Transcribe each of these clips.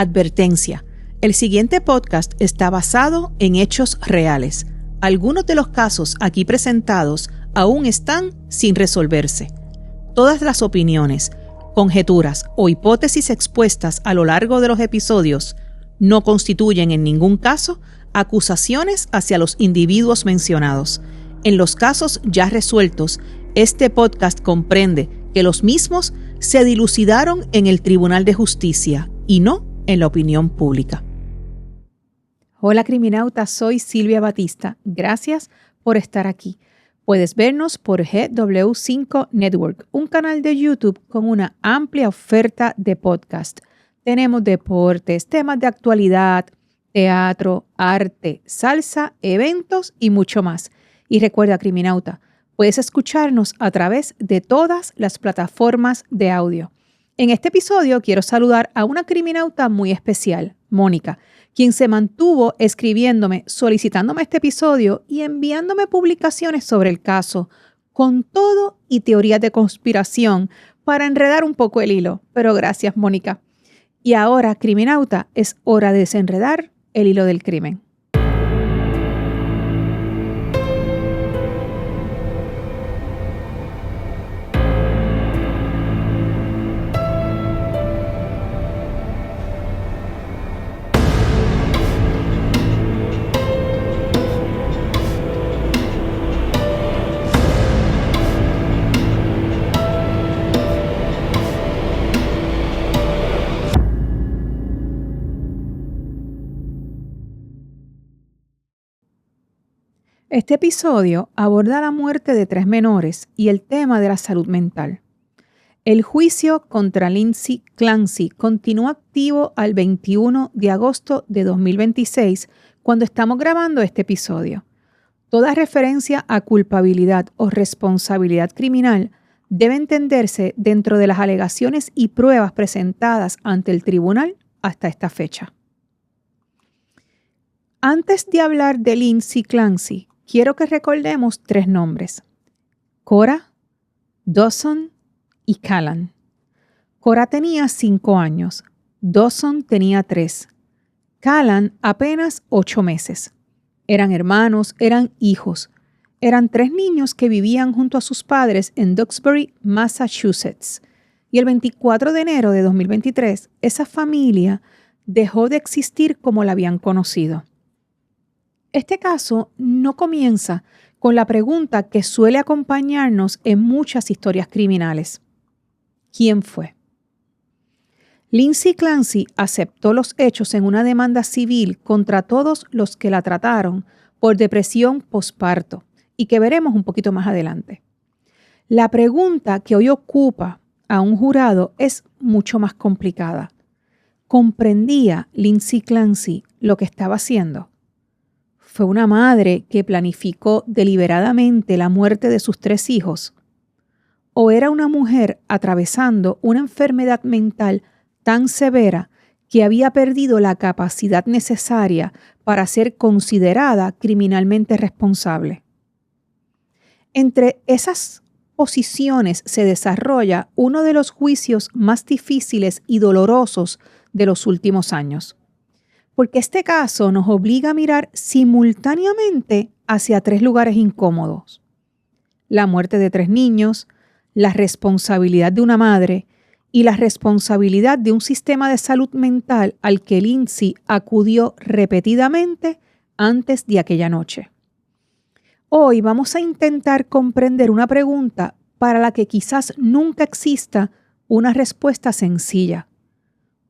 Advertencia: el siguiente podcast está basado en hechos reales. Algunos de los casos aquí presentados aún están sin resolverse. Todas las opiniones, conjeturas o hipótesis expuestas a lo largo de los episodios no constituyen en ningún caso acusaciones hacia los individuos mencionados. En los casos ya resueltos, este podcast comprende que los mismos se dilucidaron en el Tribunal de Justicia y no en la opinión pública. Hola criminauta, soy Silvia Batista. Gracias por estar aquí. Puedes vernos por GW5 Network, un canal de YouTube con una amplia oferta de podcast. Tenemos deportes, temas de actualidad, teatro, arte, salsa, eventos y mucho más. Y recuerda, criminauta, puedes escucharnos a través de todas las plataformas de audio. En este episodio quiero saludar a una criminauta muy especial, Mónica, quien se mantuvo escribiéndome, solicitándome este episodio y enviándome publicaciones sobre el caso, con todo y teorías de conspiración para enredar un poco el hilo. Pero gracias, Mónica. Y ahora, criminauta, es hora de desenredar el hilo del crimen. Este episodio aborda la muerte de 3 menores y el tema de la salud mental. El juicio contra Lindsay Clancy continúa activo al 21 de agosto de 2026, cuando estamos grabando este episodio. Toda referencia a culpabilidad o responsabilidad criminal debe entenderse dentro de las alegaciones y pruebas presentadas ante el tribunal hasta esta fecha. Antes de hablar de Lindsay Clancy, quiero que recordemos 3 nombres: Cora, Dawson y Callan. Cora tenía 5 años, Dawson tenía 3, Callan apenas 8 meses. Eran hermanos, eran hijos. Eran 3 niños que vivían junto a sus padres en Duxbury, Massachusetts. Y el 24 de enero de 2023, esa familia dejó de existir como la habían conocido. Este caso no comienza con la pregunta que suele acompañarnos en muchas historias criminales: ¿quién fue? Lindsay Clancy aceptó los hechos en una demanda civil contra todos los que la trataron por depresión posparto y que veremos un poquito más adelante. La pregunta que hoy ocupa a un jurado es mucho más complicada. ¿Comprendía Lindsay Clancy lo que estaba haciendo? ¿Fue una madre que planificó deliberadamente la muerte de sus 3 hijos? ¿O era una mujer atravesando una enfermedad mental tan severa que había perdido la capacidad necesaria para ser considerada criminalmente responsable? Entre esas posiciones se desarrolla uno de los juicios más difíciles y dolorosos de los últimos años, porque este caso nos obliga a mirar simultáneamente hacia 3 lugares incómodos: la muerte de 3 niños, la responsabilidad de una madre y la responsabilidad de un sistema de salud mental al que Lindsay acudió repetidamente antes de aquella noche. Hoy vamos a intentar comprender una pregunta para la que quizás nunca exista una respuesta sencilla: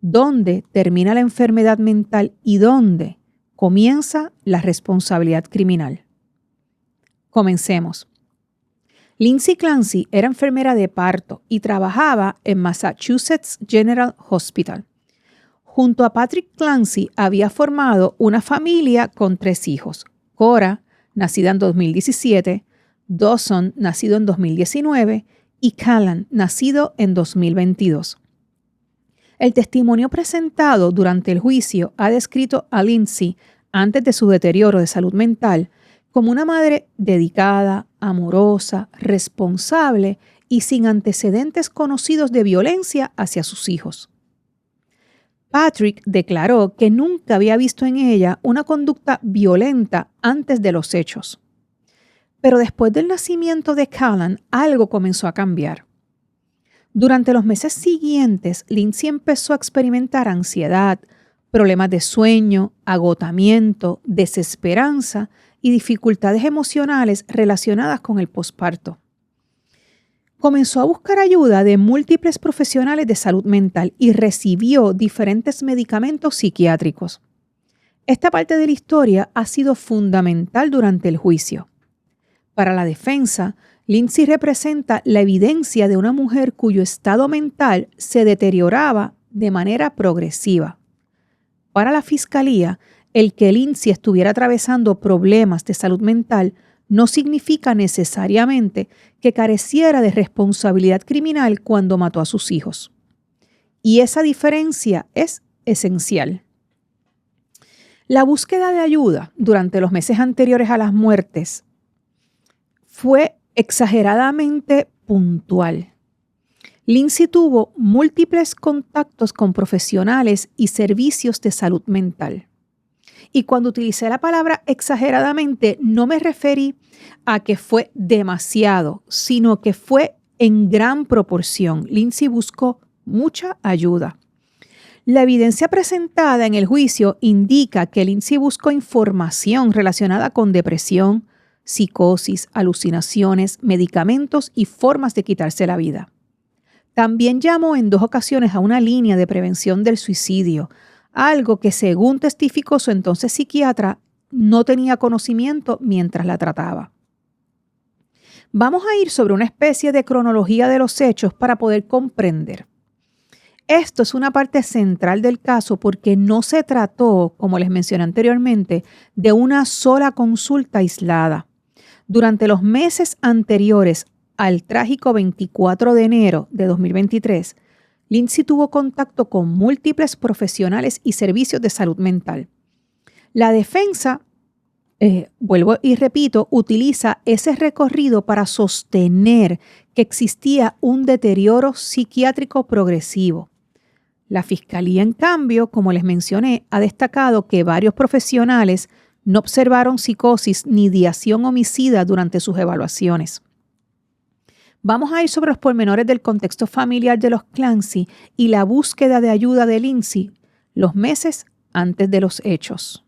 ¿dónde termina la enfermedad mental y dónde comienza la responsabilidad criminal? Comencemos. Lindsay Clancy era enfermera de parto y trabajaba en Massachusetts General Hospital. Junto a Patrick Clancy había formado una familia con 3 hijos: Cora, nacida en 2017, Dawson, nacido en 2019, y Callan, nacido en 2022. El testimonio presentado durante el juicio ha descrito a Lindsay, antes de su deterioro de salud mental, como una madre dedicada, amorosa, responsable y sin antecedentes conocidos de violencia hacia sus hijos. Patrick declaró que nunca había visto en ella una conducta violenta antes de los hechos. Pero después del nacimiento de Callan, algo comenzó a cambiar. Durante los meses siguientes, Lindsay empezó a experimentar ansiedad, problemas de sueño, agotamiento, desesperanza y dificultades emocionales relacionadas con el posparto. Comenzó a buscar ayuda de múltiples profesionales de salud mental y recibió diferentes medicamentos psiquiátricos. Esta parte de la historia ha sido fundamental durante el juicio. Para la defensa, Lindsay representa la evidencia de una mujer cuyo estado mental se deterioraba de manera progresiva. Para la fiscalía, el que Lindsay estuviera atravesando problemas de salud mental no significa necesariamente que careciera de responsabilidad criminal cuando mató a sus hijos. Y esa diferencia es esencial. La búsqueda de ayuda durante los meses anteriores a las muertes fue exageradamente puntual. Lindsay tuvo múltiples contactos con profesionales y servicios de salud mental. Y cuando utilicé la palabra exageradamente, no me referí a que fue demasiado, sino que fue en gran proporción. Lindsay buscó mucha ayuda. La evidencia presentada en el juicio indica que Lindsay buscó información relacionada con depresión, psicosis, alucinaciones, medicamentos y formas de quitarse la vida. También llamó en 2 ocasiones a una línea de prevención del suicidio, algo que, según testificó su entonces psiquiatra, no tenía conocimiento mientras la trataba. Vamos a ir sobre una especie de cronología de los hechos para poder comprender. Esto es una parte central del caso porque no se trató, como les mencioné anteriormente, de una sola consulta aislada. Durante los meses anteriores al trágico 24 de enero de 2023, Lindsay tuvo contacto con múltiples profesionales y servicios de salud mental. La defensa, vuelvo y repito, utiliza ese recorrido para sostener que existía un deterioro psiquiátrico progresivo. La fiscalía, en cambio, como les mencioné, ha destacado que varios profesionales no observaron psicosis ni ideación homicida durante sus evaluaciones. Vamos a ir sobre los pormenores del contexto familiar de los Clancy y la búsqueda de ayuda de Lindsay los meses antes de los hechos.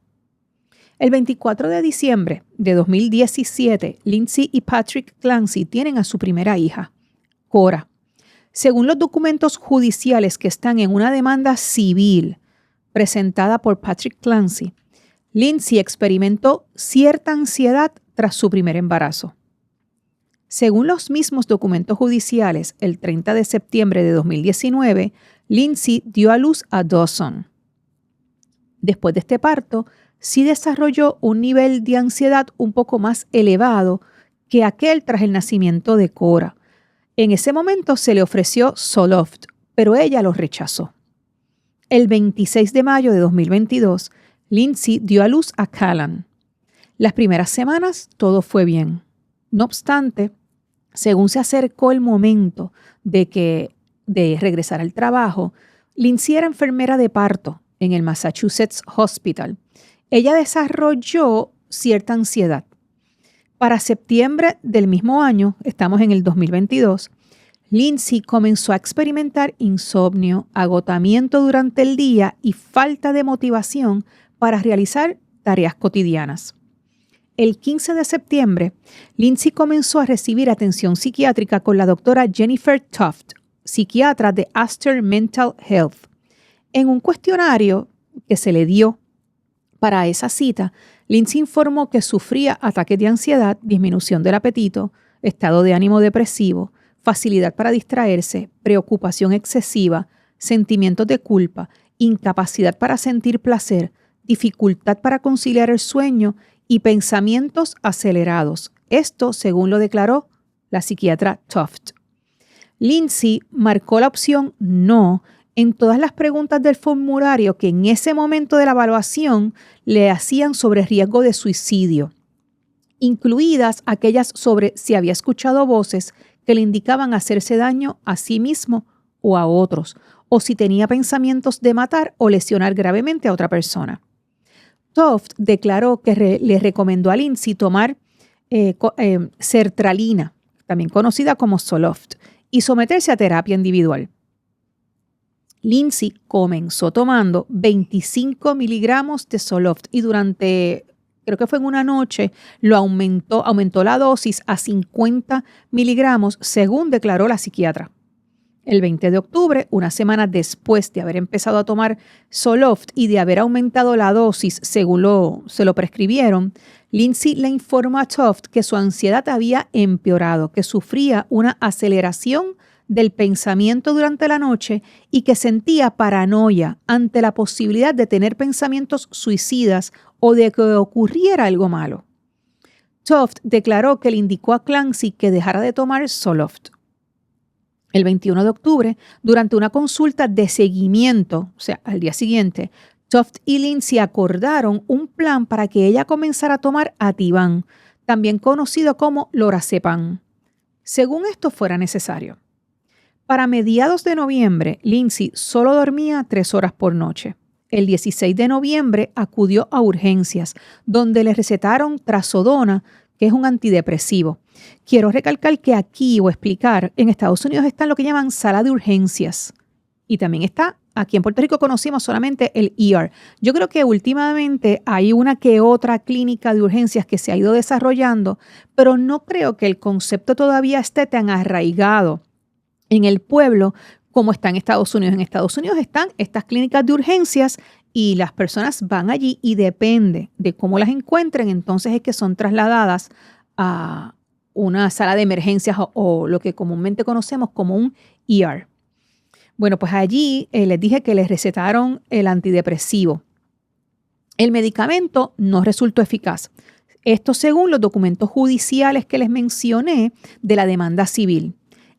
El 24 de diciembre de 2017, Lindsay y Patrick Clancy tienen a su primera hija, Cora. Según los documentos judiciales que están en una demanda civil presentada por Patrick Clancy, Lindsay experimentó cierta ansiedad tras su primer embarazo. Según los mismos documentos judiciales, el 30 de septiembre de 2019, Lindsay dio a luz a Dawson. Después de este parto, sí desarrolló un nivel de ansiedad un poco más elevado que aquel tras el nacimiento de Cora. En ese momento se le ofreció Zoloft, pero ella lo rechazó. El 26 de mayo de 2022, Lindsay dio a luz a Callan. Las primeras semanas todo fue bien. No obstante, según se acercó el momento de regresar al trabajo, Lindsay era enfermera de parto en el Massachusetts Hospital. Ella desarrolló cierta ansiedad. Para septiembre del mismo año, estamos en el 2022, Lindsay comenzó a experimentar insomnio, agotamiento durante el día y falta de motivación para realizar tareas cotidianas. El 15 de septiembre, Lindsay comenzó a recibir atención psiquiátrica con la doctora Jennifer Tuft, psiquiatra de Astor Mental Health. En un cuestionario que se le dio para esa cita, Lindsay informó que sufría ataques de ansiedad, disminución del apetito, estado de ánimo depresivo, facilidad para distraerse, preocupación excesiva, sentimientos de culpa, incapacidad para sentir placer, dificultad para conciliar el sueño y pensamientos acelerados. Esto según lo declaró la psiquiatra Tuft. Lindsay marcó la opción no en todas las preguntas del formulario que en ese momento de la evaluación le hacían sobre riesgo de suicidio, incluidas aquellas sobre si había escuchado voces que le indicaban hacerse daño a sí mismo o a otros, o si tenía pensamientos de matar o lesionar gravemente a otra persona. Toft declaró que le recomendó a Lindsay tomar sertralina, también conocida como Zoloft, y someterse a terapia individual. Lindsay comenzó tomando 25 miligramos de Zoloft y durante, creo que fue en una noche, aumentó la dosis a 50 miligramos, según declaró la psiquiatra. El 20 de octubre, una semana después de haber empezado a tomar Zoloft y de haber aumentado la dosis según se lo prescribieron, Lindsay le informó a Toft que su ansiedad había empeorado, que sufría una aceleración del pensamiento durante la noche y que sentía paranoia ante la posibilidad de tener pensamientos suicidas o de que ocurriera algo malo. Toft declaró que le indicó a Clancy que dejara de tomar Zoloft. El 21 de octubre, durante una consulta de seguimiento, o sea, al día siguiente, Toft y Lindsay acordaron un plan para que ella comenzara a tomar Ativan, también conocido como Lorazepam, según esto fuera necesario. Para mediados de noviembre, Lindsay solo dormía 3 horas por noche. El 16 de noviembre acudió a urgencias, donde le recetaron trazodona, que es un antidepresivo. Quiero recalcar que aquí o explicar, en Estados Unidos está lo que llaman sala de urgencias y también está, aquí en Puerto Rico conocimos solamente el ER. Yo creo que últimamente hay una que otra clínica de urgencias que se ha ido desarrollando, pero no creo que el concepto todavía esté tan arraigado en el pueblo como está en Estados Unidos. En Estados Unidos están estas clínicas de urgencias y las personas van allí y depende de cómo las encuentren, entonces es que son trasladadas a una sala de emergencias o lo que comúnmente conocemos como un ER. Bueno, pues allí les dije que les recetaron el antidepresivo. El medicamento no resultó eficaz. Esto según los documentos judiciales que les mencioné de la demanda civil.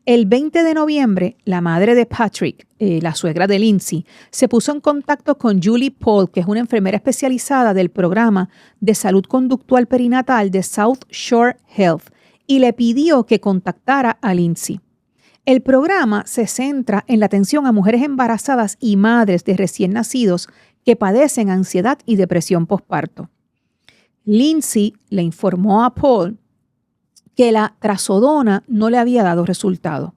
El 20 de noviembre, la madre de Patrick, la suegra de Lindsay, se puso en contacto con Julie Paul, que es una enfermera especializada del programa de salud conductual perinatal de South Shore Health, y le pidió que contactara a Lindsay. El programa se centra en la atención a mujeres embarazadas y madres de recién nacidos que padecen ansiedad y depresión posparto. Lindsay le informó a Paul que la trazodona no le había dado resultado.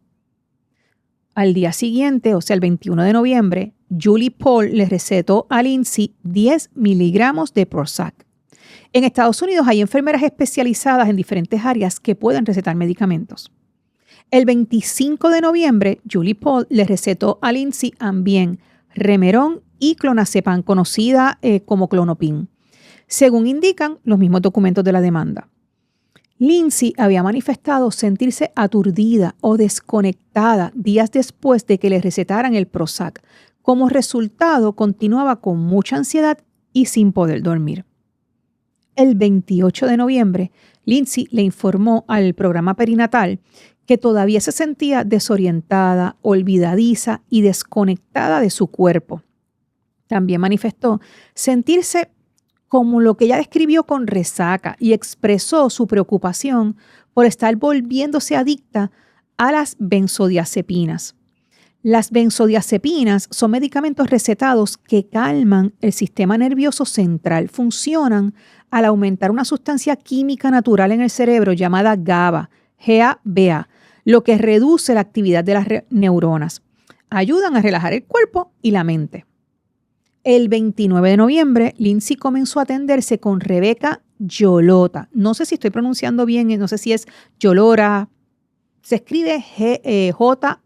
Al día siguiente, o sea, el 21 de noviembre, Julie Paul le recetó a Lindsay 10 miligramos de Prozac. En Estados Unidos hay enfermeras especializadas en diferentes áreas que pueden recetar medicamentos. El 25 de noviembre, Julie Paul le recetó a Lindsay Ambien, Remeron y Clonazepam, conocida como Clonopin, según indican los mismos documentos de la demanda. Lindsay había manifestado sentirse aturdida o desconectada días después de que le recetaran el Prozac. Como resultado, continuaba con mucha ansiedad y sin poder dormir. El 28 de noviembre, Lindsay le informó al programa perinatal que todavía se sentía desorientada, olvidadiza y desconectada de su cuerpo. También manifestó sentirse como lo que ella describió con resaca y expresó su preocupación por estar volviéndose adicta a las benzodiazepinas. Las benzodiazepinas son medicamentos recetados que calman el sistema nervioso central. Funcionan al aumentar una sustancia química natural en el cerebro llamada GABA, GABA, lo que reduce la actividad de las neuronas. Ayudan a relajar el cuerpo y la mente. El 29 de noviembre, Lindsay comenzó a atenderse con Rebecca Yolota. No sé si estoy pronunciando bien, no sé si es Yolora. Se escribe Jollotta.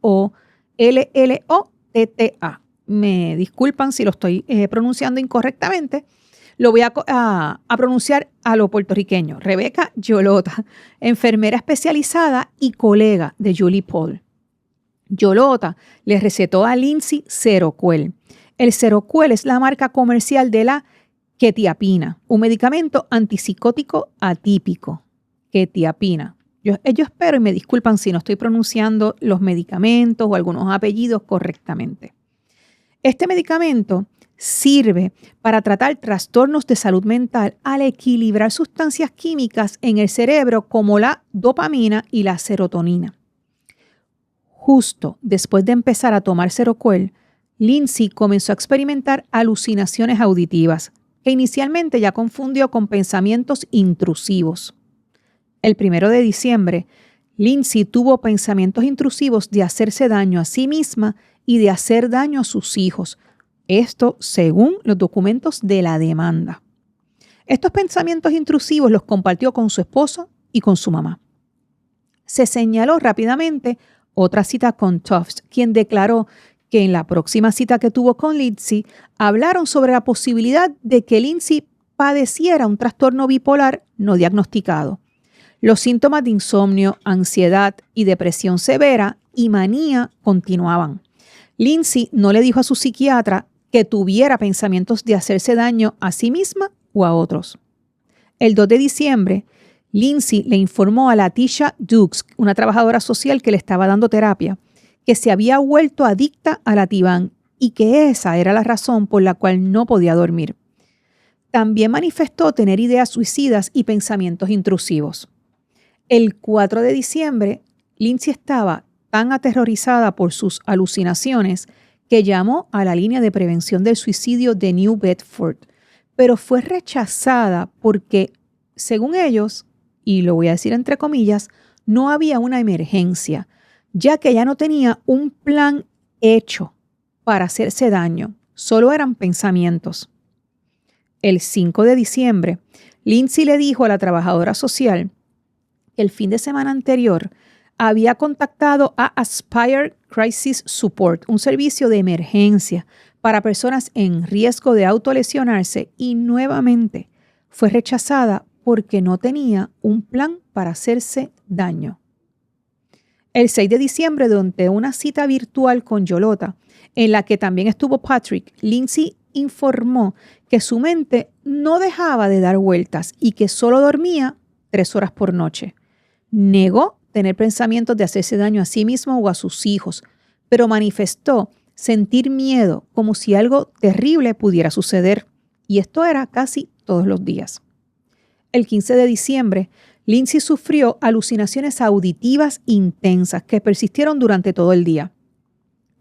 Me disculpan si lo estoy pronunciando incorrectamente. Lo voy a pronunciar a lo puertorriqueño. Rebecca Yolota, enfermera especializada y colega de Julie Paul. Yolota le recetó a Lindsay Seroquel. El Seroquel es la marca comercial de la quetiapina, un medicamento antipsicótico atípico. Quetiapina. Yo espero y me disculpan si no estoy pronunciando los medicamentos o algunos apellidos correctamente. Este medicamento sirve para tratar trastornos de salud mental al equilibrar sustancias químicas en el cerebro como la dopamina y la serotonina. Justo después de empezar a tomar Seroquel, Lindsay comenzó a experimentar alucinaciones auditivas, que inicialmente ya confundió con pensamientos intrusivos. El 1 de diciembre, Lindsay tuvo pensamientos intrusivos de hacerse daño a sí misma y de hacer daño a sus hijos. Esto según los documentos de la demanda. Estos pensamientos intrusivos los compartió con su esposo y con su mamá. Se señaló rápidamente otra cita con Tufts, quien declaró que en la próxima cita que tuvo con Lindsay, hablaron sobre la posibilidad de que Lindsay padeciera un trastorno bipolar no diagnosticado. Los síntomas de insomnio, ansiedad y depresión severa y manía continuaban. Lindsay no le dijo a su psiquiatra que tuviera pensamientos de hacerse daño a sí misma o a otros. El 2 de diciembre, Lindsay le informó a Latisha Dukes, una trabajadora social que le estaba dando terapia, que se había vuelto adicta al Ativan y que esa era la razón por la cual no podía dormir. También manifestó tener ideas suicidas y pensamientos intrusivos. El 4 de diciembre, Lindsay estaba tan aterrorizada por sus alucinaciones que llamó a la línea de prevención del suicidio de New Bedford, pero fue rechazada porque, según ellos, y lo voy a decir entre comillas, no había una emergencia, ya que ella no tenía un plan hecho para hacerse daño, solo eran pensamientos. El 5 de diciembre, Lindsay le dijo a la trabajadora social que el fin de semana anterior había contactado a Aspire Crisis Support, un servicio de emergencia para personas en riesgo de autolesionarse, y nuevamente fue rechazada porque no tenía un plan para hacerse daño. El 6 de diciembre, durante una cita virtual con Yolota, en la que también estuvo Patrick, Lindsay informó que su mente no dejaba de dar vueltas y que solo dormía 3 horas por noche. Negó tener pensamientos de hacerse daño a sí mismo o a sus hijos, pero manifestó sentir miedo como si algo terrible pudiera suceder, y esto era casi todos los días. El 15 de diciembre, Lindsay sufrió alucinaciones auditivas intensas que persistieron durante todo el día.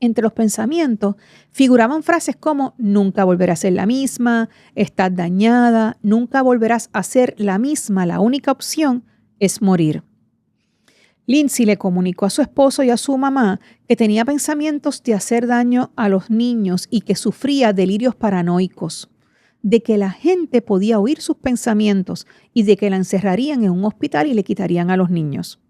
Entre los pensamientos figuraban frases como nunca volverás a ser la misma, estás dañada, nunca volverás a ser la misma, la única opción es morir. Lindsay le comunicó a su esposo y a su mamá que tenía pensamientos de hacer daño a los niños y que sufría delirios paranoicos, de que la gente podía oír sus pensamientos y de que la encerrarían en un hospital y le quitarían a los niños.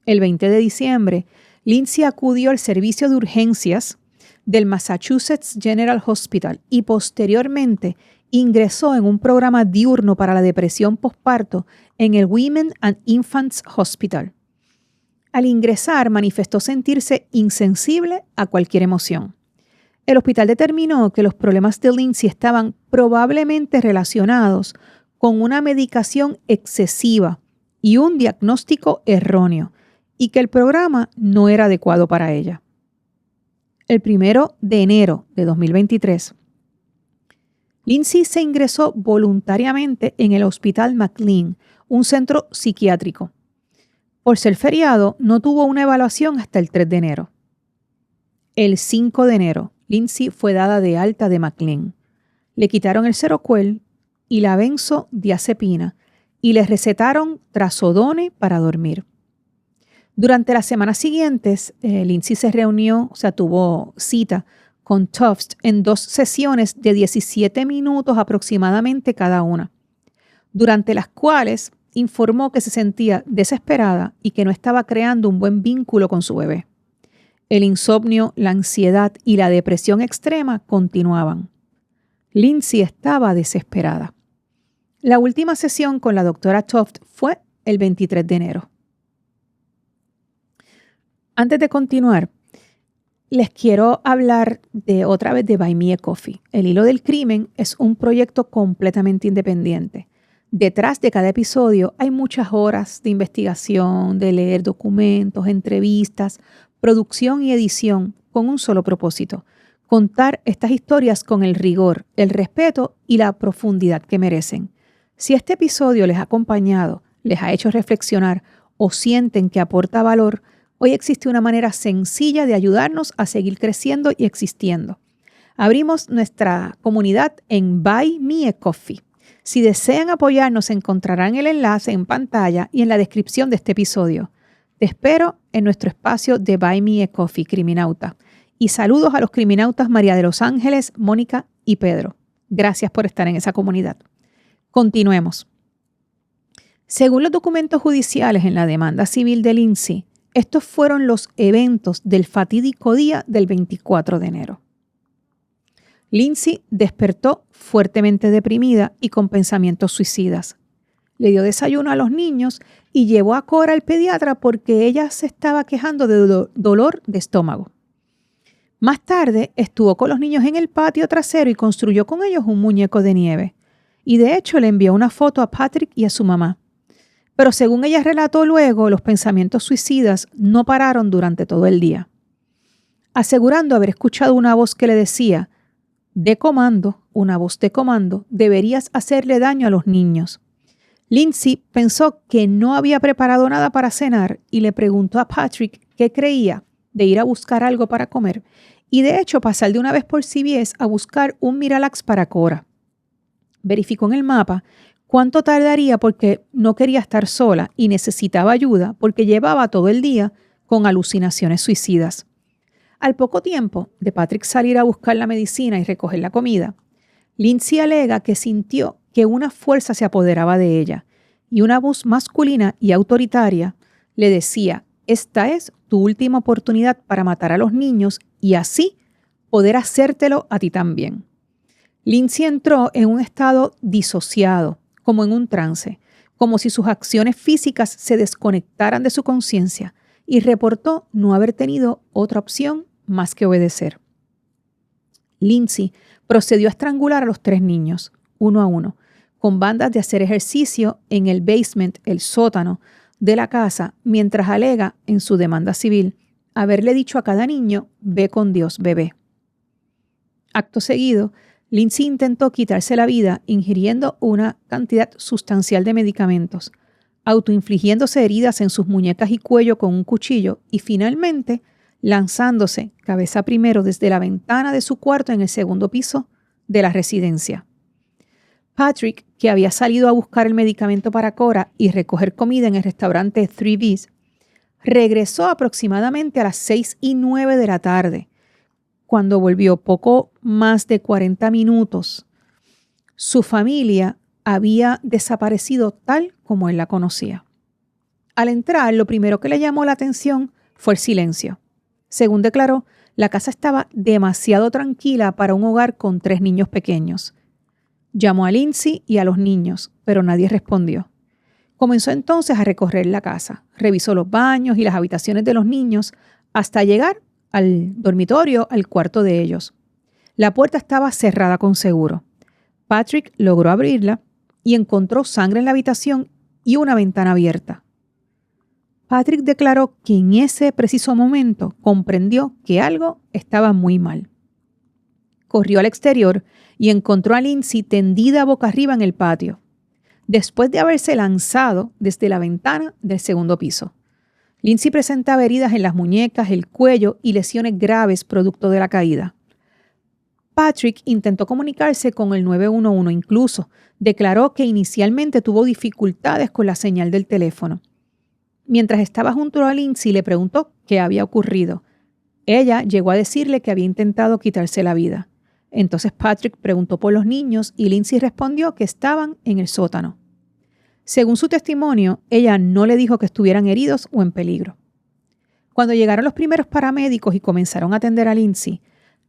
El 20 de diciembre, Lindsay acudió al servicio de urgencias del Massachusetts General Hospital y posteriormente ingresó en un programa diurno para la depresión postparto en el Women and Infants Hospital. Al ingresar, manifestó sentirse insensible a cualquier emoción. El hospital determinó que los problemas de Lindsay estaban probablemente relacionados con una medicación excesiva y un diagnóstico erróneo, y que el programa no era adecuado para ella. El 1 de enero de 2023, Lindsay se ingresó voluntariamente en el Hospital McLean, un centro psiquiátrico. Por ser feriado, no tuvo una evaluación hasta el 3 de enero. El 5 de enero, Lindsay fue dada de alta de McLean. Le quitaron el Seroquel y la benzodiazepina y le recetaron trazodone para dormir. Durante las semanas siguientes, Lindsay se reunió, tuvo cita con Tufts en 2 sesiones de 17 minutos aproximadamente cada una, durante las cuales informó que se sentía desesperada y que no estaba creando un buen vínculo con su bebé. El insomnio, la ansiedad y la depresión extrema continuaban. Lindsay estaba desesperada. La última sesión con la doctora Tufts fue el 23 de enero. Antes de continuar, les quiero hablar otra vez de Buy Me a Coffee. El Hilo del Crimen es un proyecto completamente independiente. Detrás de cada episodio hay muchas horas de investigación, de leer documentos, entrevistas, producción y edición con un solo propósito: contar estas historias con el rigor, el respeto y la profundidad que merecen. Si este episodio les ha acompañado, les ha hecho reflexionar o sienten que aporta valor, hoy existe una manera sencilla de ayudarnos a seguir creciendo y existiendo. Abrimos nuestra comunidad en Buy Me a Coffee. Si desean apoyarnos, encontrarán el enlace en pantalla y en la descripción de este episodio. Te espero en nuestro espacio de Buy Me a Coffee, Criminauta. Y saludos a los criminautas María de los Ángeles, Mónica y Pedro. Gracias por estar en esa comunidad. Continuemos. Según los documentos judiciales en la demanda civil de Lindsay, estos fueron los eventos del fatídico día del 24 de enero. Lindsay despertó fuertemente deprimida y con pensamientos suicidas. Le dio desayuno a los niños y llevó a Cora al pediatra porque ella se estaba quejando de dolor de estómago. Más tarde estuvo con los niños en el patio trasero y construyó con ellos un muñeco de nieve. Y de hecho le envió una foto a Patrick y a su mamá. Pero según ella relató luego, los pensamientos suicidas no pararon durante todo el día, asegurando haber escuchado una voz que le decía, una voz de comando, deberías hacerle daño a los niños. Lindsay pensó que no había preparado nada para cenar y le preguntó a Patrick qué creía de ir a buscar algo para comer y de hecho pasar de una vez por CVS a buscar un Miralax para Cora. Verificó en el mapa cuánto tardaría porque no quería estar sola y necesitaba ayuda porque llevaba todo el día con alucinaciones suicidas. Al poco tiempo de Patrick salir a buscar la medicina y recoger la comida, Lindsay alega que sintió que una fuerza se apoderaba de ella y una voz masculina y autoritaria le decía, esta es tu última oportunidad para matar a los niños y así poder hacértelo a ti también. Lindsay entró en un estado disociado, como en un trance, como si sus acciones físicas se desconectaran de su conciencia y reportó no haber tenido otra opción más que obedecer. Lindsay procedió a estrangular a los 3 niños, uno a uno, con bandas de hacer ejercicio en el basement, el sótano de la casa, mientras alega en su demanda civil haberle dicho a cada niño, ve con Dios, bebé. Acto seguido, Lindsay intentó quitarse la vida ingiriendo una cantidad sustancial de medicamentos, autoinfligiéndose heridas en sus muñecas y cuello con un cuchillo y finalmente lanzándose cabeza primero desde la ventana de su cuarto en el 2º piso de la residencia. Patrick, que había salido a buscar el medicamento para Cora y recoger comida en el restaurante 3B's, regresó aproximadamente a las 6:09 de la tarde. Cuando volvió poco más de 40 minutos, su familia había desaparecido tal como él la conocía. Al entrar, lo primero que le llamó la atención fue el silencio. Según declaró, la casa estaba demasiado tranquila para un hogar con 3 niños pequeños. Llamó a Lindsay y a los niños, pero nadie respondió. Comenzó entonces a recorrer la casa. Revisó los baños y las habitaciones de los niños hasta llegar al dormitorio, al cuarto de ellos. La puerta estaba cerrada con seguro. Patrick logró abrirla y encontró sangre en la habitación y una ventana abierta. Patrick declaró que en ese preciso momento comprendió que algo estaba muy mal. Corrió al exterior y encontró a Lindsay tendida boca arriba en el patio, después de haberse lanzado desde la ventana del 2º piso. Lindsay presentaba heridas en las muñecas, el cuello y lesiones graves producto de la caída. Patrick intentó comunicarse con el 911, incluso declaró que inicialmente tuvo dificultades con la señal del teléfono. Mientras estaba junto a Lindsay, le preguntó qué había ocurrido. Ella llegó a decirle que había intentado quitarse la vida. Entonces Patrick preguntó por los niños y Lindsay respondió que estaban en el sótano. Según su testimonio, ella no le dijo que estuvieran heridos o en peligro. Cuando llegaron los primeros paramédicos y comenzaron a atender a Lindsay,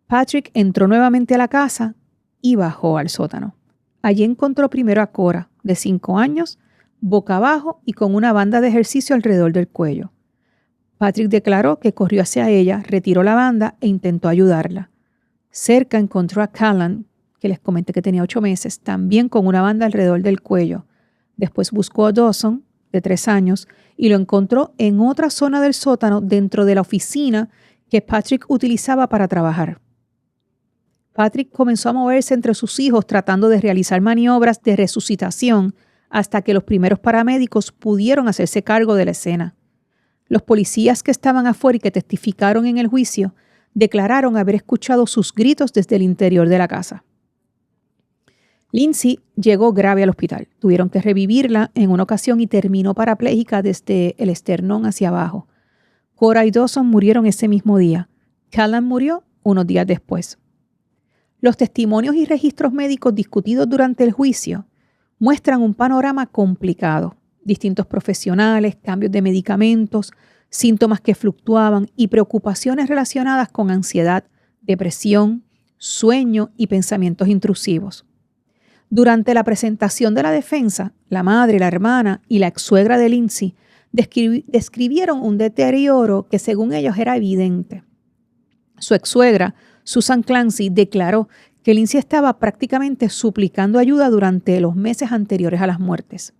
Patrick entró nuevamente a la casa y bajó al sótano. Allí encontró primero a Cora, de 5 años, boca abajo y con una banda de ejercicio alrededor del cuello. Patrick declaró que corrió hacia ella, retiró la banda e intentó ayudarla. Cerca encontró a Callan, que les comenté que tenía 8 meses, también con una banda alrededor del cuello. Después buscó a Dawson, de 3 años, y lo encontró en otra zona del sótano dentro de la oficina que Patrick utilizaba para trabajar. Patrick comenzó a moverse entre sus hijos tratando de realizar maniobras de resucitación hasta que los primeros paramédicos pudieron hacerse cargo de la escena. Los policías que estaban afuera y que testificaron en el juicio declararon haber escuchado sus gritos desde el interior de la casa. Lindsay llegó grave al hospital. Tuvieron que revivirla en una ocasión y terminó parapléjica desde el esternón hacia abajo. Cora y Dawson murieron ese mismo día. Callan murió unos días después. Los testimonios y registros médicos discutidos durante el juicio muestran un panorama complicado. Distintos profesionales, cambios de medicamentos, síntomas que fluctuaban y preocupaciones relacionadas con ansiedad, depresión, sueño y pensamientos intrusivos. Durante la presentación de la defensa, la madre, la hermana y la ex-suegra de Lindsay describieron un deterioro que según ellos era evidente. Su ex-suegra, Susan Clancy, declaró que Lindsay estaba prácticamente suplicando ayuda durante los meses anteriores a las muertes.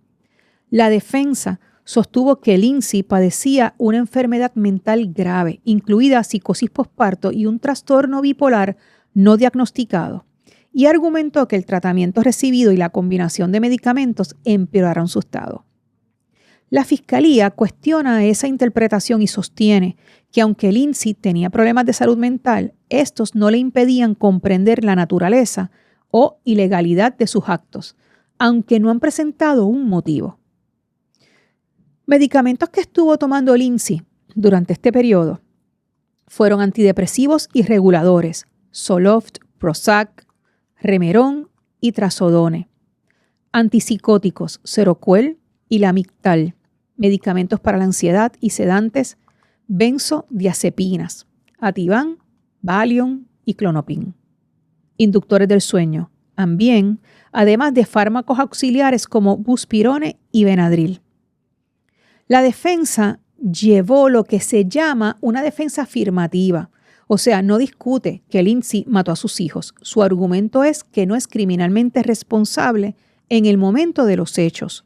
La defensa sostuvo que Lindsay padecía una enfermedad mental grave, incluida psicosis posparto y un trastorno bipolar no diagnosticado, y argumentó que el tratamiento recibido y la combinación de medicamentos empeoraron su estado. La fiscalía cuestiona esa interpretación y sostiene que aunque Lindsay tenía problemas de salud mental, estos no le impedían comprender la naturaleza o ilegalidad de sus actos, aunque no han presentado un motivo. Medicamentos que estuvo tomando Lindsay durante este periodo fueron antidepresivos y reguladores, Zoloft, Prozac, Remeron y Trazodone, antipsicóticos, Seroquel y Lamictal, medicamentos para la ansiedad y sedantes, benzodiazepinas, Ativan, Valium y Clonopin, inductores del sueño, Ambien, además de fármacos auxiliares como Buspirone y Benadryl. La defensa llevó lo que se llama una defensa afirmativa, o sea, no discute que Lindsay mató a sus hijos. Su argumento es que no es criminalmente responsable en el momento de los hechos.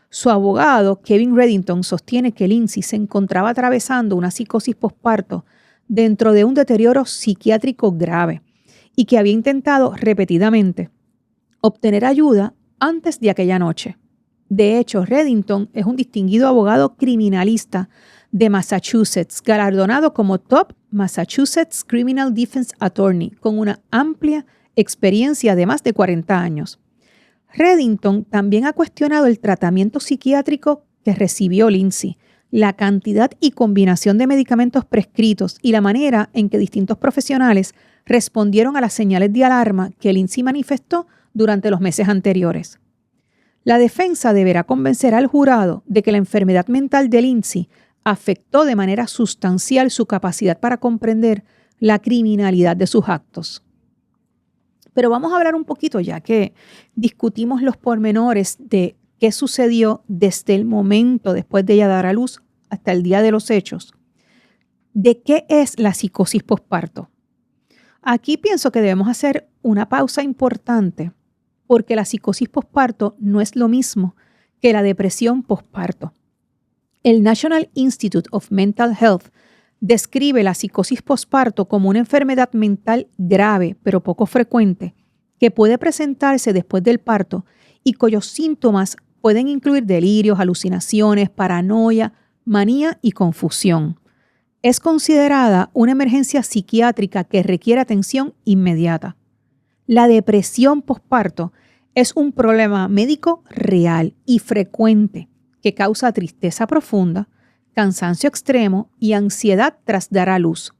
Su abogado, Kevin Reddington, sostiene que Lindsay se encontraba atravesando una psicosis posparto dentro de un deterioro psiquiátrico grave y que había intentado repetidamente obtener ayuda antes de aquella noche. De hecho, Reddington es un distinguido abogado criminalista de Massachusetts, galardonado como Top Massachusetts Criminal Defense Attorney, con una amplia experiencia de más de 40 años. Reddington también ha cuestionado el tratamiento psiquiátrico que recibió Lindsay, la cantidad y combinación de medicamentos prescritos y la manera en que distintos profesionales respondieron a las señales de alarma que Lindsay manifestó durante los meses anteriores. La defensa deberá convencer al jurado de que la enfermedad mental de Lindsay afectó de manera sustancial su capacidad para comprender la criminalidad de sus actos. Pero vamos a hablar un poquito, ya que discutimos los pormenores de qué sucedió desde el momento después de ella dar a luz hasta el día de los hechos. ¿De qué es la psicosis posparto? Aquí pienso que debemos hacer una pausa importante, porque la psicosis posparto no es lo mismo que la depresión posparto. El National Institute of Mental Health describe la psicosis posparto como una enfermedad mental grave, pero poco frecuente, que puede presentarse después del parto y cuyos síntomas pueden incluir delirios, alucinaciones, paranoia, manía y confusión. Es considerada una emergencia psiquiátrica que requiere atención inmediata. La depresión posparto es un problema médico real y frecuente que causa tristeza profunda, cansancio extremo y ansiedad tras dar a luz.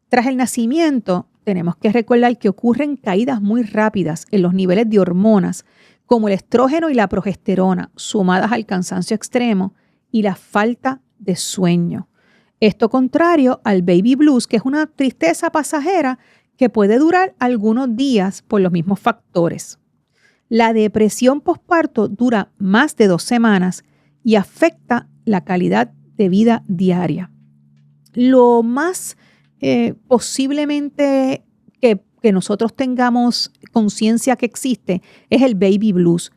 Tras el nacimiento, tenemos que recordar que ocurren caídas muy rápidas en los niveles de hormonas, como el estrógeno y la progesterona, sumadas al cansancio extremo y la falta de sueño. Esto contrario al baby blues, que es una tristeza pasajera que puede durar algunos días por los mismos factores. La depresión posparto dura más de 2 semanas y afecta la calidad de vida diaria. Lo más posiblemente que nosotros tengamos conciencia que existe es el baby blues.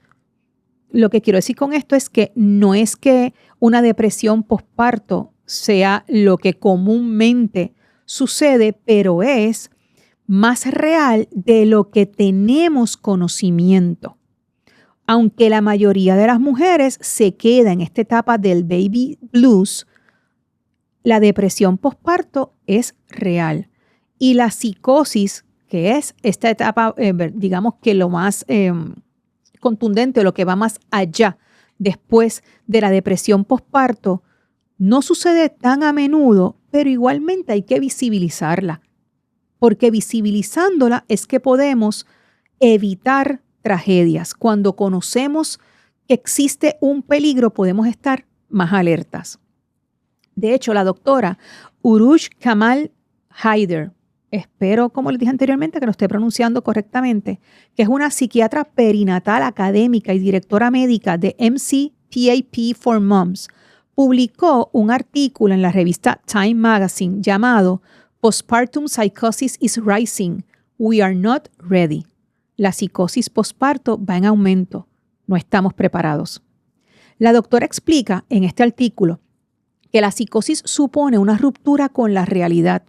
Lo que quiero decir con esto es que no es que una depresión posparto sea lo que comúnmente sucede, pero es más real de lo que tenemos conocimiento. Aunque la mayoría de las mujeres se queda en esta etapa del baby blues, la depresión posparto es real Y la psicosis, que es esta etapa, digamos que lo más contundente, lo que va más allá después de la depresión posparto, no sucede tan a menudo, pero igualmente hay que visibilizarla, porque visibilizándola es que podemos evitar tragedias. Cuando conocemos que existe un peligro, podemos estar más alertas. De hecho, la doctora Urush Kamal Haider, espero, como les dije anteriormente, que lo esté pronunciando correctamente, que es una psiquiatra perinatal académica y directora médica de MCPAP for Moms, publicó un artículo en la revista Time Magazine llamado Postpartum Psychosis is Rising. We are not ready. La psicosis posparto va en aumento. No estamos preparados. La doctora explica en este artículo que la psicosis supone una ruptura con la realidad.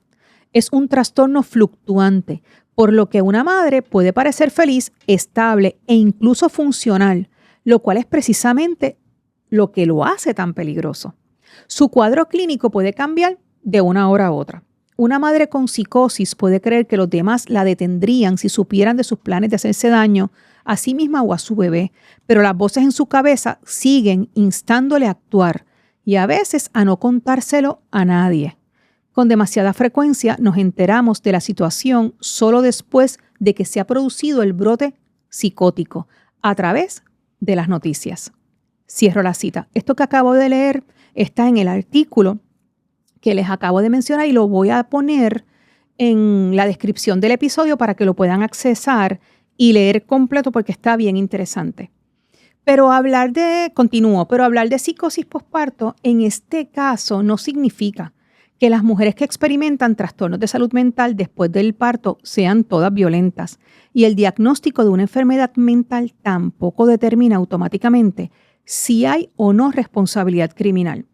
Es un trastorno fluctuante, por lo que una madre puede parecer feliz, estable e incluso funcional, lo cual es precisamente lo que lo hace tan peligroso. Su cuadro clínico puede cambiar de una hora a otra. Una madre con psicosis puede creer que los demás la detendrían si supieran de sus planes de hacerse daño a sí misma o a su bebé, pero las voces en su cabeza siguen instándole a actuar y a veces a no contárselo a nadie. Con demasiada frecuencia nos enteramos de la situación solo después de que se ha producido el brote psicótico a través de las noticias. Cierro la cita. Esto que acabo de leer está en el artículo que les acabo de mencionar y lo voy a poner en la descripción del episodio para que lo puedan accesar y leer completo porque está bien interesante. Pero hablar de psicosis posparto en este caso no significa que las mujeres que experimentan trastornos de salud mental después del parto sean todas violentas y el diagnóstico de una enfermedad mental tampoco determina automáticamente si hay o no responsabilidad criminal.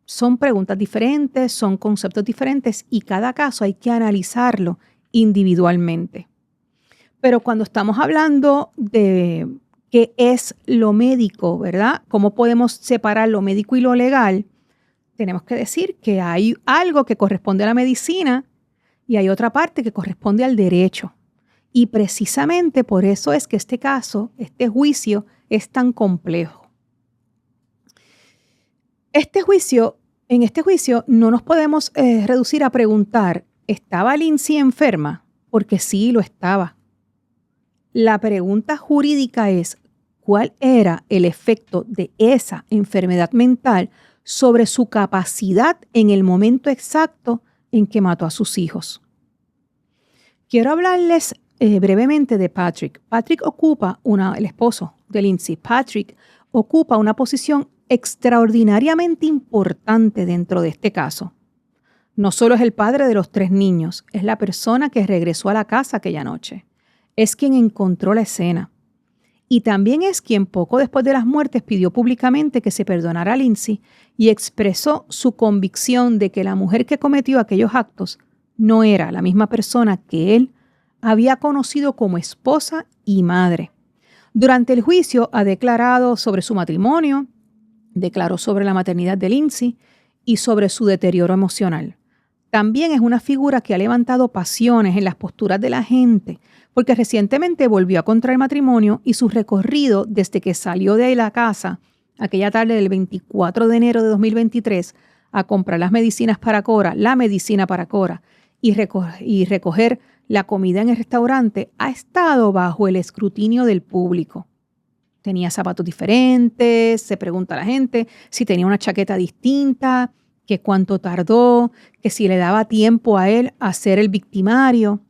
Son preguntas diferentes, son conceptos diferentes y cada caso hay que analizarlo individualmente. Pero cuando estamos hablando de qué es lo médico, ¿verdad? ¿Cómo podemos separar lo médico y lo legal? Tenemos que decir que hay algo que corresponde a la medicina y hay otra parte que corresponde al derecho. Y precisamente por eso es que este caso, este juicio, es tan complejo. En este juicio no nos podemos reducir a preguntar, ¿estaba Lindsay enferma? Porque sí, lo estaba. La pregunta jurídica es, ¿cuál era el efecto de esa enfermedad mental sobre su capacidad en el momento exacto en que mató a sus hijos? Quiero hablarles brevemente de Patrick. El esposo de Lindsay. Patrick ocupa una posición extraordinariamente importante dentro de este caso. No solo es el padre de los 3 niños, es la persona que regresó a la casa aquella noche. Es quien encontró la escena. Y también es quien poco después de las muertes pidió públicamente que se perdonara a Lindsay y expresó su convicción de que la mujer que cometió aquellos actos no era la misma persona que él había conocido como esposa y madre. Durante el juicio ha declarado sobre su matrimonio, declaró sobre la maternidad de Lindsay y sobre su deterioro emocional. También es una figura que ha levantado pasiones en las posturas de la gente, porque recientemente volvió a contraer matrimonio y su recorrido desde que salió de la casa aquella tarde del 24 de enero de 2023 a comprar la medicina para Cora y recoger la comida en el restaurante ha estado bajo el escrutinio del público. Tenía zapatos diferentes, se pregunta a la gente si tenía una chaqueta distinta, que cuánto tardó, que si le daba tiempo a él a ser el victimario.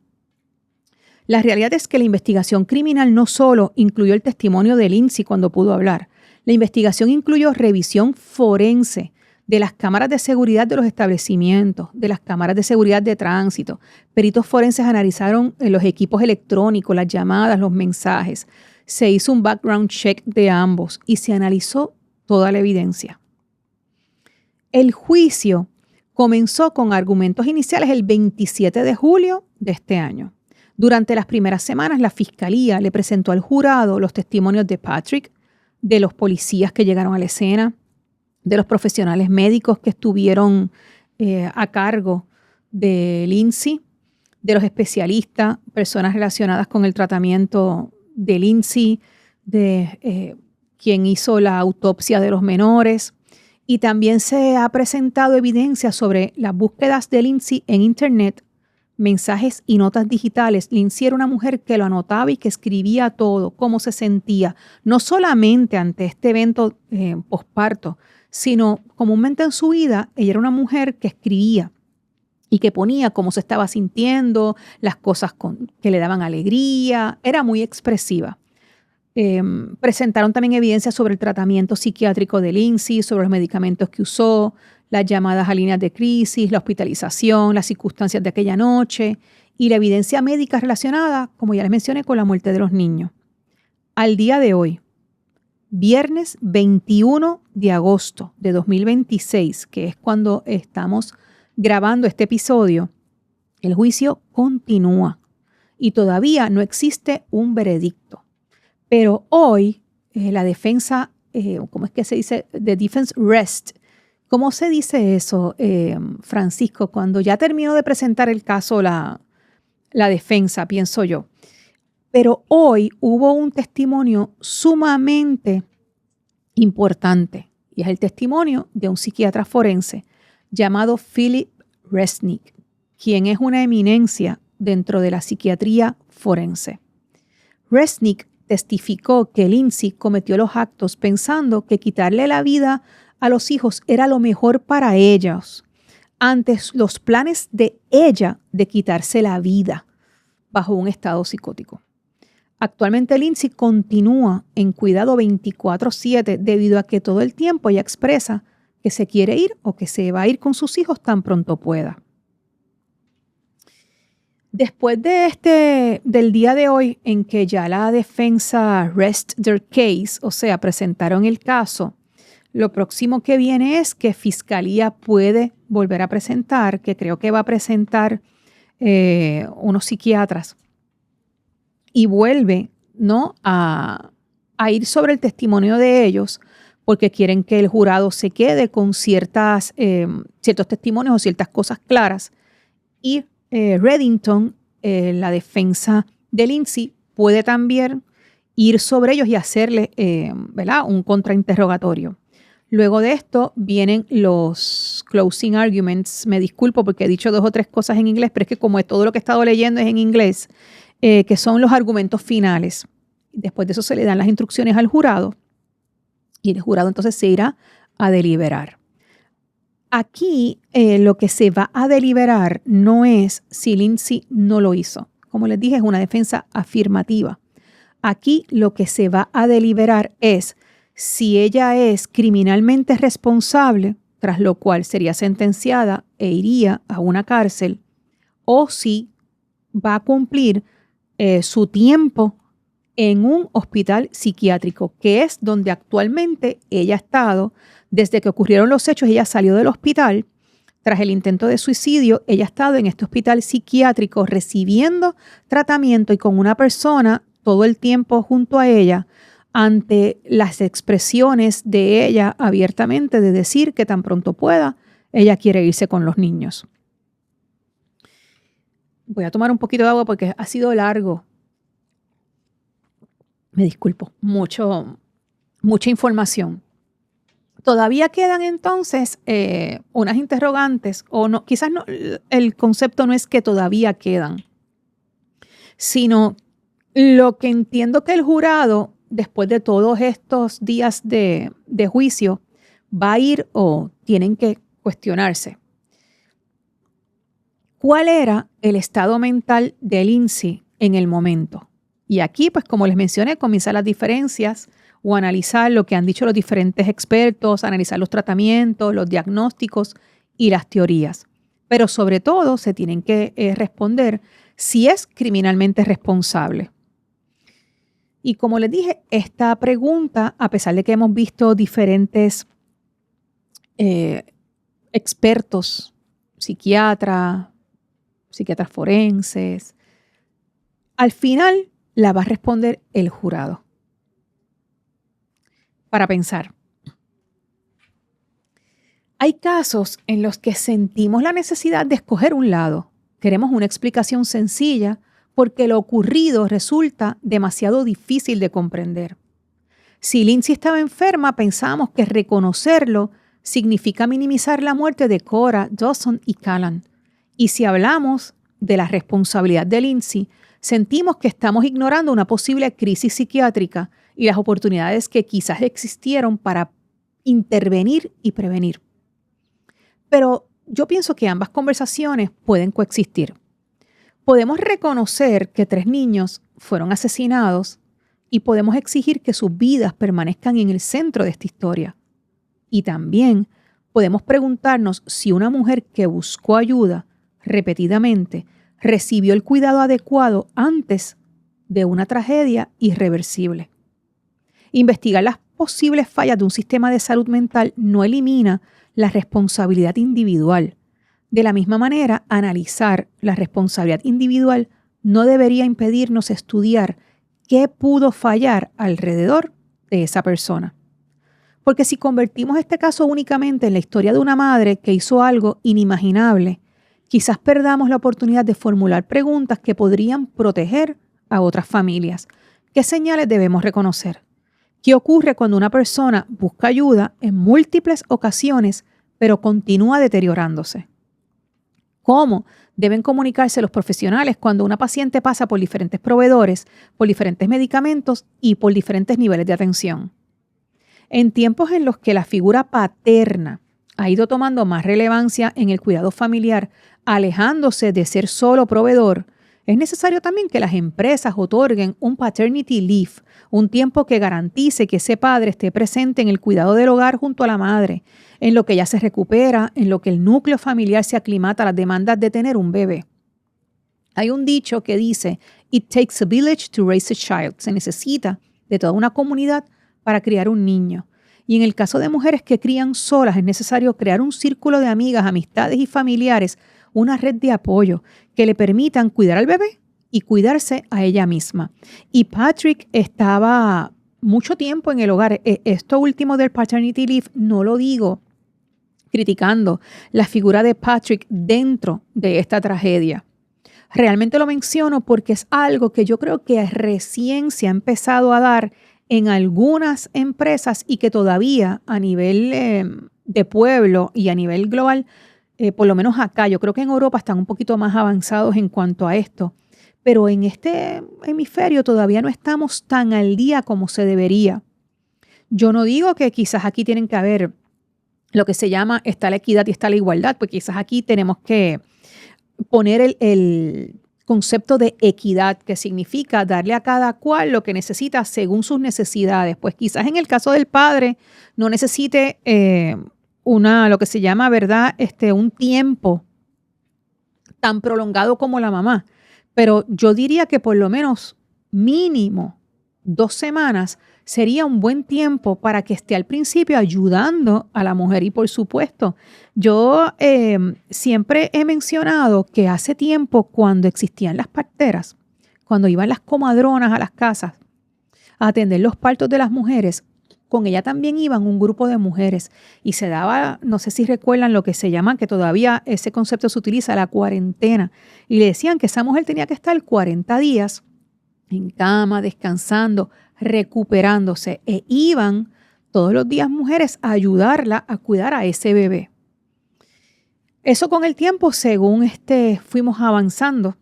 La realidad es que la investigación criminal no solo incluyó el testimonio de Lindsay cuando pudo hablar. La investigación incluyó revisión forense de las cámaras de seguridad de los establecimientos, de las cámaras de seguridad de tránsito. Peritos forenses analizaron los equipos electrónicos, las llamadas, los mensajes. Se hizo un background check de ambos y se analizó toda la evidencia. El juicio comenzó con argumentos iniciales el 27 de julio de este año. Durante las primeras semanas, la fiscalía le presentó al jurado los testimonios de Patrick, de los policías que llegaron a la escena, de los profesionales médicos que estuvieron a cargo de Lindsay, de los especialistas, personas relacionadas con el tratamiento de Lindsay, de quien hizo la autopsia de los menores. Y también se ha presentado evidencia sobre las búsquedas de Lindsay en Internet, mensajes y notas digitales. Lindsay era una mujer que lo anotaba y que escribía todo, cómo se sentía, no solamente ante este evento posparto, sino comúnmente en su vida. Ella era una mujer que escribía y que ponía cómo se estaba sintiendo, las cosas que le daban alegría. Era muy expresiva. Presentaron también evidencia sobre el tratamiento psiquiátrico de Lindsay, sobre los medicamentos que usó, las llamadas a líneas de crisis, la hospitalización, las circunstancias de aquella noche y la evidencia médica relacionada, como ya les mencioné, con la muerte de los niños. Al día de hoy, viernes 21 de agosto de 2026, que es cuando estamos grabando este episodio, el juicio continúa y todavía no existe un veredicto. Pero hoy la defensa, ¿cómo es que se dice? The defense rest. ¿Cómo se dice eso, Francisco? Cuando ya terminó de presentar el caso la defensa, pienso yo. Pero hoy hubo un testimonio sumamente importante y es el testimonio de un psiquiatra forense llamado Philip Resnick, quien es una eminencia dentro de la psiquiatría forense. Resnick testificó que Lindsay cometió los actos pensando que quitarle la vida a los hijos era lo mejor para ellos, ante los planes de ella de quitarse la vida bajo un estado psicótico. Actualmente Lindsay continúa en cuidado 24/7 debido a que todo el tiempo ella expresa que se quiere ir o que se va a ir con sus hijos tan pronto pueda. Después del día de hoy en que ya la defensa rest their case, o sea, presentaron el caso, lo próximo que viene es que Fiscalía puede volver a presentar, que creo que va a presentar unos psiquiatras, y vuelve, ¿no?, a ir sobre el testimonio de ellos, porque quieren que el jurado se quede con ciertos testimonios o ciertas cosas claras. Y Reddington, la defensa de Lindsay, puede también ir sobre ellos y hacerle ¿verdad?, un contrainterrogatorio. Luego de esto vienen los closing arguments. Me disculpo porque he dicho 2 o 3 cosas en inglés, pero es que como todo lo que he estado leyendo es en inglés, que son los argumentos finales. Después de eso se le dan las instrucciones al jurado y el jurado entonces se irá a deliberar. Aquí lo que se va a deliberar no es si Lindsay no lo hizo. Como les dije, es una defensa afirmativa. Aquí lo que se va a deliberar es si ella es criminalmente responsable, tras lo cual sería sentenciada e iría a una cárcel, o si va a cumplir su tiempo en un hospital psiquiátrico, que es donde actualmente ella ha estado. Desde que ocurrieron los hechos, ella salió del hospital. Tras el intento de suicidio, ella ha estado en este hospital psiquiátrico recibiendo tratamiento y con una persona todo el tiempo junto a ella, ante las expresiones de ella abiertamente de decir que tan pronto pueda, ella quiere irse con los niños. Voy a tomar un poquito de agua porque ha sido largo. Me disculpo, mucha información. Todavía quedan entonces unas interrogantes, o no, quizás no, el concepto no es que todavía quedan, sino lo que entiendo que el jurado, después de todos estos días de juicio, va a ir o tienen que cuestionarse. ¿Cuál era el estado mental de Lindsay en el momento? Y aquí, pues como les mencioné, comienzan las diferencias o analizar lo que han dicho los diferentes expertos, analizar los tratamientos, los diagnósticos y las teorías. Pero sobre todo se tienen que responder si es criminalmente responsable. Y como les dije, esta pregunta, a pesar de que hemos visto diferentes expertos, psiquiatras forenses, al final la va a responder el jurado. Para pensar. Hay casos en los que sentimos la necesidad de escoger un lado, Queremos una explicación sencilla porque lo ocurrido resulta demasiado difícil de comprender. Si Lindsay estaba enferma, pensábamos que reconocerlo significa minimizar la muerte de Cora, Dawson y Callan. Y si hablamos de la responsabilidad de Lindsay, sentimos que estamos ignorando una posible crisis psiquiátrica y las oportunidades que quizás existieron para intervenir y prevenir. Pero yo pienso que ambas conversaciones pueden coexistir. Podemos reconocer que 3 niños fueron asesinados y podemos exigir que sus vidas permanezcan en el centro de esta historia. Y también podemos preguntarnos si una mujer que buscó ayuda repetidamente recibió el cuidado adecuado antes de una tragedia irreversible. Investigar las posibles fallas de un sistema de salud mental no elimina la responsabilidad individual. De la misma manera, analizar la responsabilidad individual no debería impedirnos estudiar qué pudo fallar alrededor de esa persona. Porque si convertimos este caso únicamente en la historia de una madre que hizo algo inimaginable, quizás perdamos la oportunidad de formular preguntas que podrían proteger a otras familias. ¿Qué señales debemos reconocer? ¿Qué ocurre cuando una persona busca ayuda en múltiples ocasiones, pero continúa deteriorándose? ¿Cómo deben comunicarse los profesionales cuando una paciente pasa por diferentes proveedores, por diferentes medicamentos y por diferentes niveles de atención? En tiempos en los que la figura paterna ha ido tomando más relevancia en el cuidado familiar, alejándose de ser solo proveedor, es necesario también que las empresas otorguen un paternity leave, un tiempo que garantice que ese padre esté presente en el cuidado del hogar junto a la madre, en lo que ella se recupera, en lo que el núcleo familiar se aclimata a las demandas de tener un bebé. Hay un dicho que dice, "It takes a village to raise a child". Se necesita de toda una comunidad para criar un niño. Y en el caso de mujeres que crían solas, es necesario crear un círculo de amigas, amistades y familiares, una red de apoyo que le permitan cuidar al bebé y cuidarse a ella misma. Y Patrick estaba mucho tiempo en el hogar. Esto último del paternity leave no lo digo criticando la figura de Patrick dentro de esta tragedia. Realmente lo menciono porque es algo que yo creo que recién se ha empezado a dar en algunas empresas y que todavía a nivel de pueblo y a nivel global, por lo menos acá, yo creo que en Europa están un poquito más avanzados en cuanto a esto, pero en este hemisferio todavía no estamos tan al día como se debería. Yo no digo que quizás aquí tienen que haber lo que se llama está la equidad y está la igualdad, pues quizás aquí tenemos que poner el concepto de equidad, que significa darle a cada cual lo que necesita según sus necesidades. Pues quizás en el caso del padre no necesite lo que se llama, ¿verdad? Un tiempo tan prolongado como la mamá. Pero yo diría que por lo menos mínimo 2 semanas sería un buen tiempo para que esté al principio ayudando a la mujer. Y por supuesto, yo siempre he mencionado que hace tiempo cuando existían las parteras, cuando iban las comadronas a las casas a atender los partos de las mujeres, con ella también iban un grupo de mujeres y se daba, no sé si recuerdan lo que se llama, que todavía ese concepto se utiliza, la cuarentena. Y le decían que esa mujer tenía que estar 40 días en cama, descansando, recuperándose, e iban todos los días mujeres a ayudarla a cuidar a ese bebé. Eso con el tiempo, según fuimos avanzando,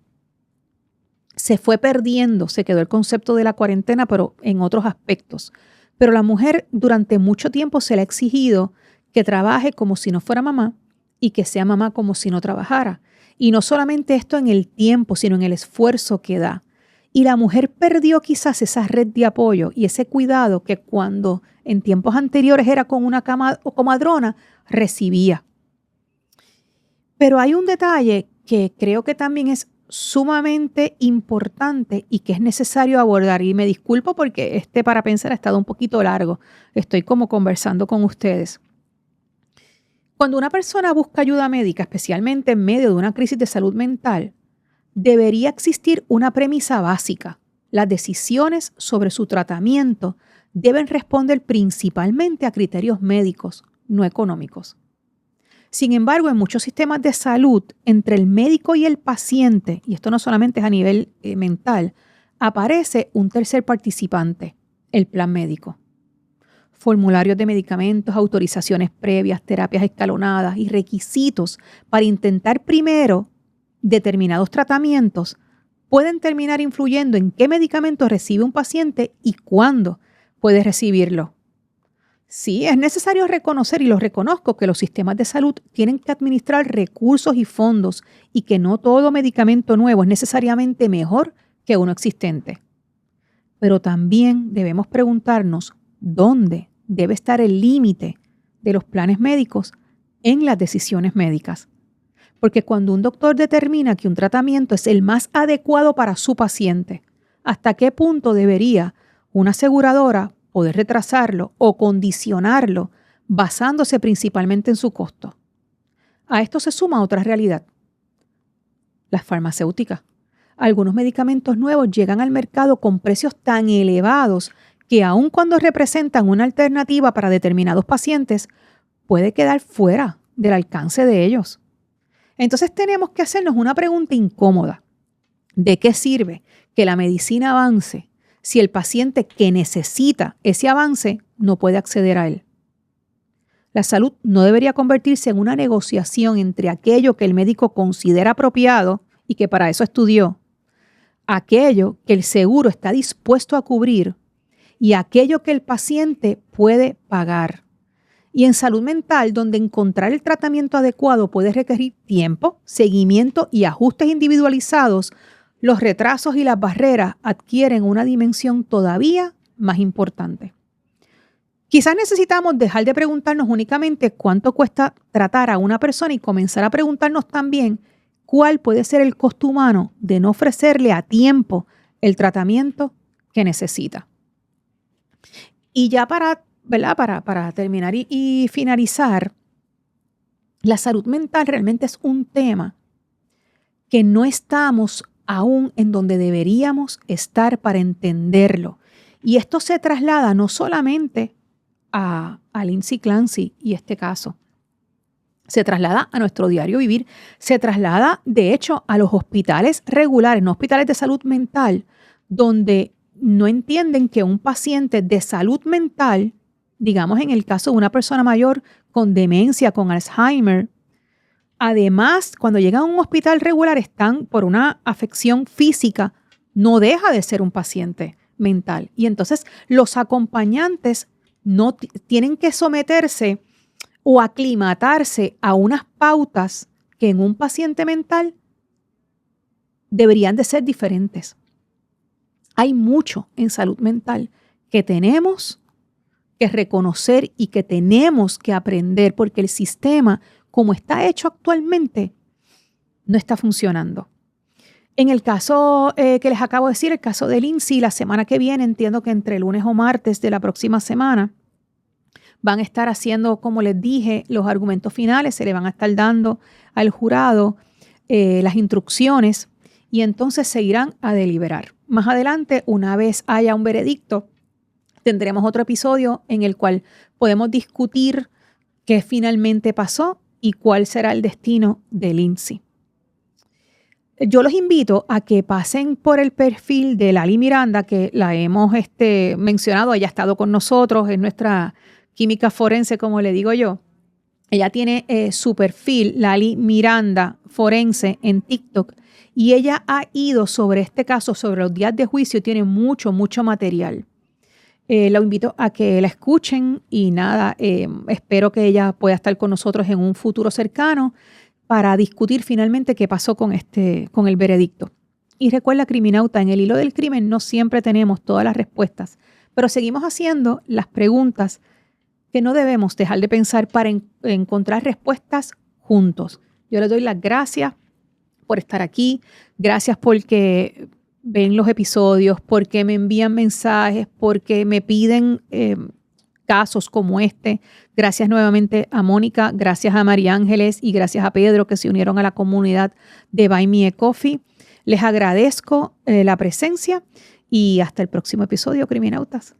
se fue perdiendo, se quedó el concepto de la cuarentena, pero en otros aspectos. Pero la mujer durante mucho tiempo se le ha exigido que trabaje como si no fuera mamá y que sea mamá como si no trabajara. Y no solamente esto en el tiempo, sino en el esfuerzo que da. Y la mujer perdió quizás esa red de apoyo y ese cuidado que cuando en tiempos anteriores era con una comadrona, recibía. Pero hay un detalle que creo que también es sumamente importante y que es necesario abordar. Y me disculpo porque para pensar ha estado un poquito largo. Estoy como conversando con ustedes. Cuando una persona busca ayuda médica, especialmente en medio de una crisis de salud mental, debería existir una premisa básica. Las decisiones sobre su tratamiento deben responder principalmente a criterios médicos, no económicos. Sin embargo, en muchos sistemas de salud, entre el médico y el paciente, y esto no solamente es a nivel mental, aparece un tercer participante, el plan médico. Formularios de medicamentos, autorizaciones previas, terapias escalonadas y requisitos para intentar primero determinados tratamientos pueden terminar influyendo en qué medicamento recibe un paciente y cuándo puede recibirlo. Sí, es necesario reconocer, y lo reconozco, que los sistemas de salud tienen que administrar recursos y fondos y que no todo medicamento nuevo es necesariamente mejor que uno existente. Pero también debemos preguntarnos dónde debe estar el límite de los planes médicos en las decisiones médicas. Porque cuando un doctor determina que un tratamiento es el más adecuado para su paciente, ¿hasta qué punto debería una aseguradora poder retrasarlo o condicionarlo basándose principalmente en su costo? A esto se suma otra realidad: las farmacéuticas. Algunos medicamentos nuevos llegan al mercado con precios tan elevados que aun cuando representan una alternativa para determinados pacientes, puede quedar fuera del alcance de ellos. Entonces tenemos que hacernos una pregunta incómoda. ¿De qué sirve que la medicina avance si el paciente que necesita ese avance no puede acceder a él? La salud no debería convertirse en una negociación entre aquello que el médico considera apropiado y que para eso estudió, aquello que el seguro está dispuesto a cubrir y aquello que el paciente puede pagar. Y en salud mental, donde encontrar el tratamiento adecuado puede requerir tiempo, seguimiento y ajustes individualizados, los retrasos y las barreras adquieren una dimensión todavía más importante. Quizás necesitamos dejar de preguntarnos únicamente cuánto cuesta tratar a una persona y comenzar a preguntarnos también cuál puede ser el costo humano de no ofrecerle a tiempo el tratamiento que necesita. Y ya para terminar y finalizar, la salud mental realmente es un tema que no estamos aún en donde deberíamos estar para entenderlo. Y esto se traslada no solamente a Lindsay Clancy y este caso, se traslada a nuestro diario vivir, se traslada de hecho a los hospitales regulares, no hospitales de salud mental, donde no entienden que un paciente de salud mental, digamos en el caso de una persona mayor con demencia, con Alzheimer, además cuando llegan a un hospital regular están por una afección física, no deja de ser un paciente mental. Y entonces los acompañantes no tienen que someterse o aclimatarse a unas pautas que en un paciente mental deberían de ser diferentes. Hay mucho en salud mental que tenemos que reconocer y que tenemos que aprender porque el sistema, como está hecho actualmente, no está funcionando. En el caso que les acabo de decir, el caso de Lindsay, la semana que viene, entiendo que entre lunes o martes de la próxima semana, van a estar haciendo, como les dije, los argumentos finales, se le van a estar dando al jurado las instrucciones y entonces se irán a deliberar. Más adelante, una vez haya un veredicto, tendremos otro episodio en el cual podemos discutir qué finalmente pasó y cuál será el destino de Lindsay. Yo los invito a que pasen por el perfil de Lali Miranda, que la hemos mencionado, ella ha estado con nosotros, en nuestra química forense, como le digo yo. Ella tiene su perfil, Lali Miranda Forense, en TikTok, y ella ha ido sobre este caso, sobre los días de juicio, tiene mucho material. Lo invito a que la escuchen y nada, espero que ella pueda estar con nosotros en un futuro cercano para discutir finalmente qué pasó con el veredicto. Y recuerda, criminauta, en el hilo del crimen no siempre tenemos todas las respuestas, pero seguimos haciendo las preguntas que no debemos dejar de pensar para encontrar respuestas juntos. Yo les doy las gracias por estar aquí, gracias porque ven los episodios, porque me envían mensajes, porque me piden casos como este. Gracias nuevamente a Mónica, gracias a María Ángeles y gracias a Pedro que se unieron a la comunidad de Buy Me a Coffee. Les agradezco la presencia y hasta el próximo episodio, criminautas.